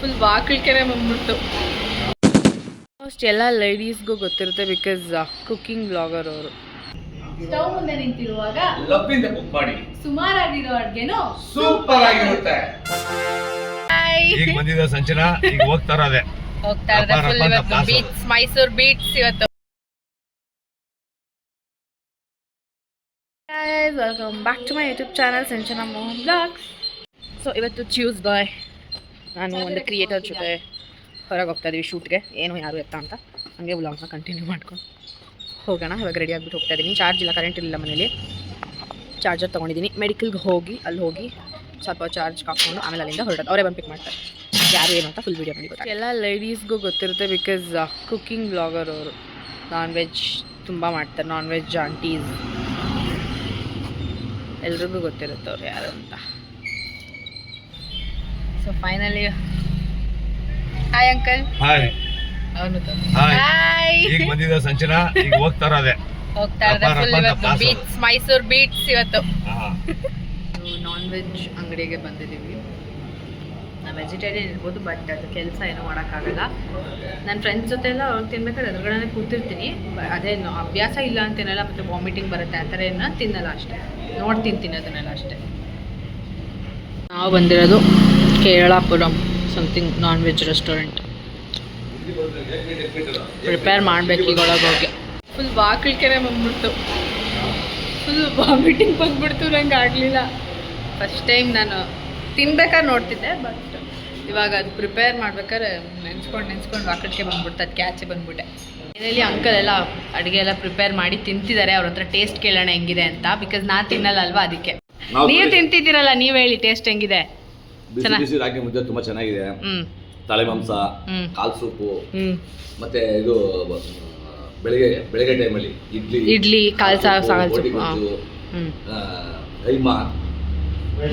Full ವಾಕಳಿಕೆನೆ ಬಂದ್ಬಿಡ್ತು. Almost ಎಲ್ಲ ಲೇಡೀಸ್ಗೂ ಗೊತ್ತಿರುತ್ತೆ, ಬಿಕಾಸ್ ಕುಕಿಂಗ್ ಬ್ಲಾಗರ್ ಅವರು. ಸ್ಟವ್ ಮುಂದೆ ನಿಂತಿರುವಾಗ ಲಬ್ಬಿಂದ ಕುಕ್ ಮಾಡಿ ಸುಮಾರಾಗಿರೋ ಅಡ್ಗೆನೋ ಸೂಪರ್ ಆಗಿರುತ್ತೆ. ಈಗ ಬಂದಿದೆ ಸಂಚನ, ಈಗ ಹೋಗ್ತಾ ಇರೋದೆ ಫುಲ್ ಇವತ್ತು ಬೀಟ್ಸ್, ಮೈಸೂರು ಬೀಟ್ಸ್ ಇವತ್ತು. Welcome back to my YouTube channel Sanchana Mohan blogs. So ಇವತ್ತು ಟ್ಯೂಸ್ಡೇ, ನಾನು ಒಂದು ಕ್ರಿಯೇಟರ್ ಜೊತೆ ಹೊರಗೆ ಹೋಗ್ತಾ ಇದೀವಿ ಶೂಟ್ಗೆ. ಏನು ಯಾರು ಎತ್ತ ಅಂತ ಹಂಗೆ ವ್ಲಾಗ್ನ ಕಂಟಿನ್ಯೂ ಮಾಡ್ಕೊಂಡು ಹೋಗೋಣ. ಇವಾಗ ರೆಡಿ ಆಗಿಬಿಟ್ಟು ಹೋಗ್ತಾ ಇದ್ದೀನಿ. ಚಾರ್ಜ್ ಇಲ್ಲ, ಕರೆಂಟ್ ಇರಲಿಲ್ಲ ಮನೇಲಿ. ಚಾರ್ಜರ್ ತೊಗೊಂಡಿದ್ದೀನಿ. ಮೆಡಿಕಲ್ಗೆ ಹೋಗಿ ಅಲ್ಲಿ ಹೋಗಿ ಸ್ವಲ್ಪ ಚಾರ್ಜ್ ಹಾಕ್ಕೊಂಡು ಆಮೇಲೆ ಅಲ್ಲಿಂದ ಹೊರಡೋದು. ಅವರೇ ಬಂದು ಪಿಕ್ ಮಾಡ್ತಾರೆ. ಯಾರು ಏನು ಅಂತ ಫುಲ್ ವೀಡಿಯೋ ಮಾಡಿ ಗೊತ್ತಾಗ. ಎಲ್ಲ ಲೇಡೀಸ್ಗೂ ಗೊತ್ತಿರುತ್ತೆ, ಬಿಕಾಸ್ ಕುಕಿಂಗ್ ಬ್ಲಾಗರ್ ಅವರು. ನಾನ್ ವೆಜ್ ತುಂಬ ಮಾಡ್ತಾರೆ. ನಾನ್ ವೆಜ್ ಆಂಟೀಸ್ ಎಲ್ರಿಗೂ ಗೊತ್ತಿರುತ್ತೆ ಅವ್ರು ಯಾರು ಅಂತ. So finally hi uncle. Hi. ಅವನು ಹಾಯ್. ಈಗ ಬಂದಿದೆ ಸಂಚನ, ಈಗ ಹೋಗ್ತಾ ಇರೋದೆ ಫುಲ್ ಇವತ್ತು ಬೀಟ್ಸ್, ಮೈಸೂರು ಬೀಟ್ಸ್ ಇವತ್ತು. ನಾನ್ ವೆಜ್ ಅಂಗಡಿಗೆ ಬಂದಿದ್ದೀವಿ. ನಾವು ವೆಜಿಟೇರಿಯನ್ ಇರ್ಬೋದು, ಬಟ್ ಅದು ಕೆಲಸ ಏನೂ ಮಾಡೋಕ್ಕಾಗಲ್ಲ. ನನ್ನ ಫ್ರೆಂಡ್ಸ್ ಜೊತೆ ಎಲ್ಲ ಅವ್ರು ತಿನ್ಬೇಕಾದ್ರೆ ಎದುರುಗಡೆ ಕೂತಿರ್ತೀನಿ. ಅದೇನು ಅಭ್ಯಾಸ ಇಲ್ಲ ಅಂತೇನಲ್ಲ, ಮತ್ತು ವಾಮಿಟಿಂಗ್ ಬರುತ್ತೆ ಆ ಥರ ಏನೋ ತಿನ್ನಲ್ಲ ಅಷ್ಟೇ. ನೋಡಿ ತಿಂತೀನಿ ಅದನ್ನೆಲ್ಲ ಅಷ್ಟೇ. ನಾವು ಬಂದಿರೋದು Keralapuram something non veg restaurant. Prepare ಮಾಡಬೇಕು ಈಗ ಒಳಗೆ ಹೋಗಿ. ಫುಲ್ ವಾಕಳಿಕೆನೆ ಬಂದ್ಬಿಡ್ತು, ಫುಲ್ ವಾಮಿಟಿಂಗ್ ಬಂದ್ಬಿಡ್ತು. ನಂಗೆ ಆಗಲಿಲ್ಲ. ಫಸ್ಟ್ ಟೈಮ್ ನಾನು ತಿನ್ಬೇಕಾದ್ರೆ ನೋಡ್ತಿದ್ದೆ, ಬಟ್ ಇವಾಗ ಅದು ಪ್ರಿಪೇರ್ ಮಾಡ್ಬೇಕಾದ್ರೆ ನೆನ್ಸ್ಕೊಂಡು ವಾಕಳಿಕೆ ಬಂದ್ಬಿಡ್ತು. ಅದಕ್ಕೆ ಆಚೆ ಬಂದ್ಬಿಟ್ಟೆ. ಮನೇಲಿ ಅಂಕಲ್ ಎಲ್ಲ ಅಡುಗೆ ಎಲ್ಲ ಪ್ರಿಪೇರ್ ಮಾಡಿ ತಿಂತಿದ್ದಾರೆ. ಅವ್ರ ಹತ್ರ ಟೇಸ್ಟ್ ಕೇಳೋಣ ಹೆಂಗಿದೆ ಅಂತ. ಬಿಕಾಸ್ ನಾನು ತಿನ್ನಲ್ಲ ಅಲ್ವಾ, ಅದಕ್ಕೆ. ನೀವು ತಿಂತಿದ್ದೀರಲ್ಲ, ನೀವು ಹೇಳಿ ಟೇಸ್ಟ್ ಹೆಂಗಿದೆ. ಬಿಸಿ ರಾಗಿ ಮುದ್ದೆ ತುಂಬಾ ಚೆನ್ನಾಗಿದೆ. ತಲೆ ಮಾಂಸ, ಕಾಲ್ ಸೂಪು, ಮತ್ತೆ ಇದು ಬೆಳಗ್ಗೆ ಟೈಮಲ್ಲಿ ಇಡ್ಲಿ, ಕಾಲ್ ಸೂಪು, ಕೈಮಾ,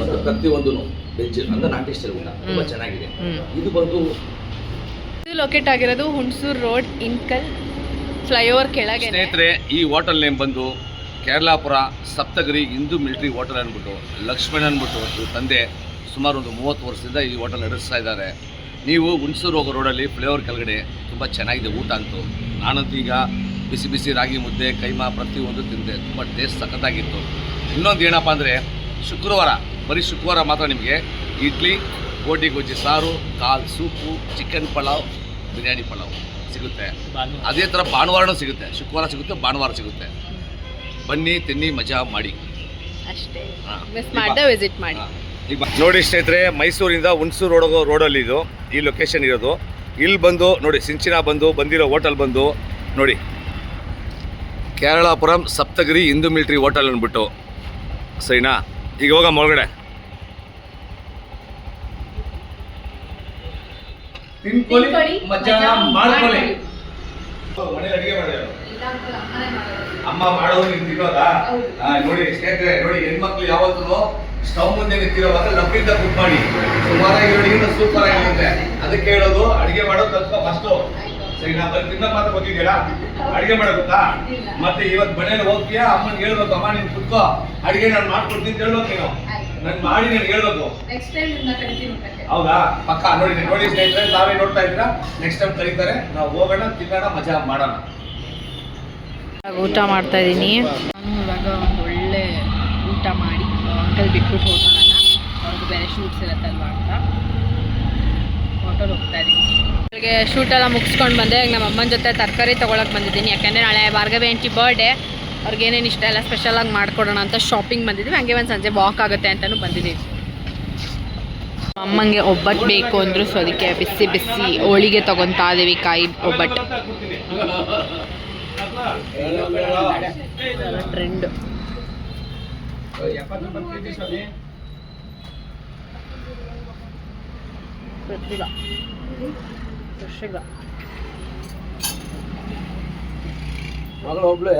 ಮತ್ತೆ ಪ್ರತಿಯೊಂದು ವೆಜ್ ಅಂದ್ರೆ ನಾಟಿ ಸ್ಟೈಲ್ ಊಟ ತುಂಬಾ ಚೆನ್ನಾಗಿದೆ. ಇದು ಬಂದು ಲೊಕೇಟ್ ಆಗಿರೋದು ಹುಣಸೂರು ರೋಡ್, ಇನ್ಕಲ್ ಫ್ಲೈಓವರ್ ಕೆಳಗೆ. ಸ್ನೇಹಿತರೆ, ಈ ಹೋಟೆಲ್ ನೇಮ್ ಬಂದು ಕೇರಳಾಪುರ ಸಪ್ತಗಿರಿ ಹಿಂದೂ ಮಿಲಿಟರಿ ಹೋಟೆಲ್ ಅಂದ್ಬಿಟ್ಟು ಲಕ್ಷ್ಮಣ್ ಅಂದ್ಬಿಟ್ಟು ಇವ್ರ ತಂದೆ ಸುಮಾರು ಒಂದು 30 ವರ್ಷದಿಂದ ಈ ಹೋಟೆಲ್ ನಡೆಸ್ತಾ ಇದ್ದಾರೆ. ನೀವು ಹುಣಸೂರು ಹೋಗೋ ರೋಡಲ್ಲಿ ಫ್ಲೈಓವರ್ ಕೆಳಗಡೆ ತುಂಬ ಚೆನ್ನಾಗಿದೆ ಊಟ ಅಂತೂ. ನಾನಂತೂ ಈಗ ಬಿಸಿ ಬಿಸಿ ರಾಗಿ ಮುದ್ದೆ, ಕೈಮಾ ಪ್ರತಿಯೊಂದು ತಿಂದೆ. ತುಂಬ ಟೇಸ್ಟ್ ಸಖತ್ತಾಗಿತ್ತು. ಇನ್ನೊಂದು ಏನಪ್ಪ ಅಂದರೆ, ಬರೀ ಶುಕ್ರವಾರ ಮಾತ್ರ ನಿಮಗೆ ಇಡ್ಲಿ, ಗೋಟಿ ಗೊಜ್ಜಿ ಸಾರು, ಕಾಲ್ ಸೂಪು, ಚಿಕನ್ ಪಲಾವ್, ಬಿರಿಯಾನಿ ಪಲಾವ್ ಸಿಗುತ್ತೆ. ಅದೇ ಥರ ಭಾನುವಾರನೂ ಸಿಗುತ್ತೆ. ಶುಕ್ರವಾರ ಸಿಗುತ್ತೆ, ಭಾನುವಾರ ಸಿಗುತ್ತೆ. ಬನ್ನಿ, ತಿನ್ನಿ, ಮಜಾ ಮಾಡಿ ಅಷ್ಟೇ. ಮಿಸ್ ಮಾಡದೆ ವಿಸಿಟ್ ಮಾಡಿ. ಈಗ ನೋಡಿ ಸ್ನೇಹಿತರೆ, ಮೈಸೂರಿಂದ ಹುಣಸೂರು ಹೋಗೋ ರೋಡಲ್ಲಿ ಇದು ಈ ಲೊಕೇಶನ್ ಇರೋದು. ಇಲ್ಲಿ ಬಂದು ನೋಡಿ, ಸಿಂಚಿನ ಬಂದಿರೋ ಹೋಟೆಲ್ ಬಂದು ನೋಡಿ, ಕೇರಳಾಪುರಂ ಸಪ್ತಗಿರಿ ಹಿಂದೂ ಮಿಲಿಟರಿ ಹೋಟೆಲ್ ಅಂದ್ಬಿಟ್ಟು. ಸರಿನಾ? ಈಗ ಹೋಗಮ್ಮ ಒಳಗಡೆ. ತಿನ್ಕೊಳ್ಳಿ, ಮಜಾ ಮಾಡ್ಕೊಳ್ಳಿ. ಮನೇಲಿ ಅಡಿಗೆ ಮಾಡಿದ್ರು ಅಮ್ಮ ಮಾಡೋದು ನೀವು ತಿನ್ನೋದಾ? ನೋಡಿ ಸ್ನೇಹಿತರೆ, ನೋಡಿ ಹೆಣ್ಮಕ್ಳು ಯಾವತ್ತೂ ಸ್ಟವ್ ಮುಂದೆ ನಿಂತಿರೋವಾಗ ಲಬ್ಬಿಂದ ಕುಕ್ ಮಾಡಿ ಸುಮಾರಾಗಿ ಅಡಿಗೆ ಸೂಪರ್ ಆಗಿರುತ್ತೆ. ಅದಕ್ಕೆ ಹೇಳೋದು, ಅಡಿಗೆ ಮಾಡೋದು ಸ್ವಲ್ಪ ಫಸ್ಟು. ಸರಿ, ನಾ ಬರೀ ತಿನ್ನೋ ಮಾತ್ರ ಗೊತ್ತಿದ್ದೀರಾ? ಅಡಿಗೆ ಮಾಡೋದು ಗೊತ್ತಾ? ಮತ್ತೆ ಇವತ್ತು ಮನೇಲಿ ಹೋಗ್ತೀಯಾ, ಅಮ್ಮನ್ ಹೇಳ್ಬೇಕು, ಅಮ್ಮ ನೀನ್ ಕುತ್ಕೋ, ಅಡಿಗೆ ನಾನು ಮಾಡ್ಕೊಡ್ತೀನಿ ಅಂತ ಹೇಳ್ಬೇಕು. ನೀನು ನನ್ ಮಾಡಿ ನಾನು ಹೇಳ್ಬೇಕು. ಹೌದಾ? ಪಕ್ಕ ನೋಡಿ ಸ್ನೇಹಿತರೆ, ತಾವೇ ನೋಡ್ತಾ ಇದ್ದೀರಾ. ನೆಕ್ಸ್ಟ್ ಟೈಮ್ ಕರೀತಾರೆ, ನಾವು ಹೋಗೋಣ, ತಿನ್ನೋಣ, ಮಜಾ ಮಾಡೋಣ. ಊಟ ಮಾಡ್ತಾ ಇದ್ದೀನಿ. ನಾನು ಇವಾಗ ಒಂದು ಒಳ್ಳೆ ಊಟ ಮಾಡಿ ಹೋಟೆಲ್ ಬಿಟ್ಬಿಟ್ಟು ಹೋಗೋಣ. ಅವ್ರಿಗೆ ಬೇರೆ ಶೂಟ್ಸ್ ಇರುತ್ತಲ್ವ ಅಂತ ಹೋಟೆಲ್ ಹೋಗ್ತಾ ಇದ್ದೀನಿ. ಅವ್ರಿಗೆ ಶೂಟೆಲ್ಲ ಮುಗಿಸ್ಕೊಂಡು ಬಂದೆ. ಈಗ ನಮ್ಮ ಅಮ್ಮನ ಜೊತೆ ತರಕಾರಿ ತೊಗೊಳಕ್ಕೆ ಬಂದಿದ್ದೀನಿ. ಯಾಕೆಂದರೆ ನಾಳೆ ಭಾರ್ಗವಿ ಆಂಟಿ ಬರ್ಡೇ. ಅವ್ರಿಗೇನೇನು ಇಷ್ಟ ಎಲ್ಲ ಸ್ಪೆಷಲಾಗಿ ಮಾಡ್ಕೊಡೋಣ ಅಂತ ಶಾಪಿಂಗ್ ಬಂದಿದ್ದೀವಿ. ಹಂಗೆ ಒಂದು ಸಂಜೆ ವಾಕ್ ಆಗುತ್ತೆ ಅಂತಲೂ ಬಂದಿದ್ದೀವಿ. ಅಮ್ಮಂಗೆ ಒಬ್ಬಟ್ಟು ಬೇಕು ಅಂದರು, ಸೊ ಅದಕ್ಕೆ ಬಿಸಿ ಬಿಸಿ ಹೋಳಿಗೆ ತೊಗೊತಾ ಇದ್ದೀವಿ. ಕಾಯಿ ಒಬ್ಬಟ್ಟು ಟ್ರೆಂಡ್. ಒಬ್ಳು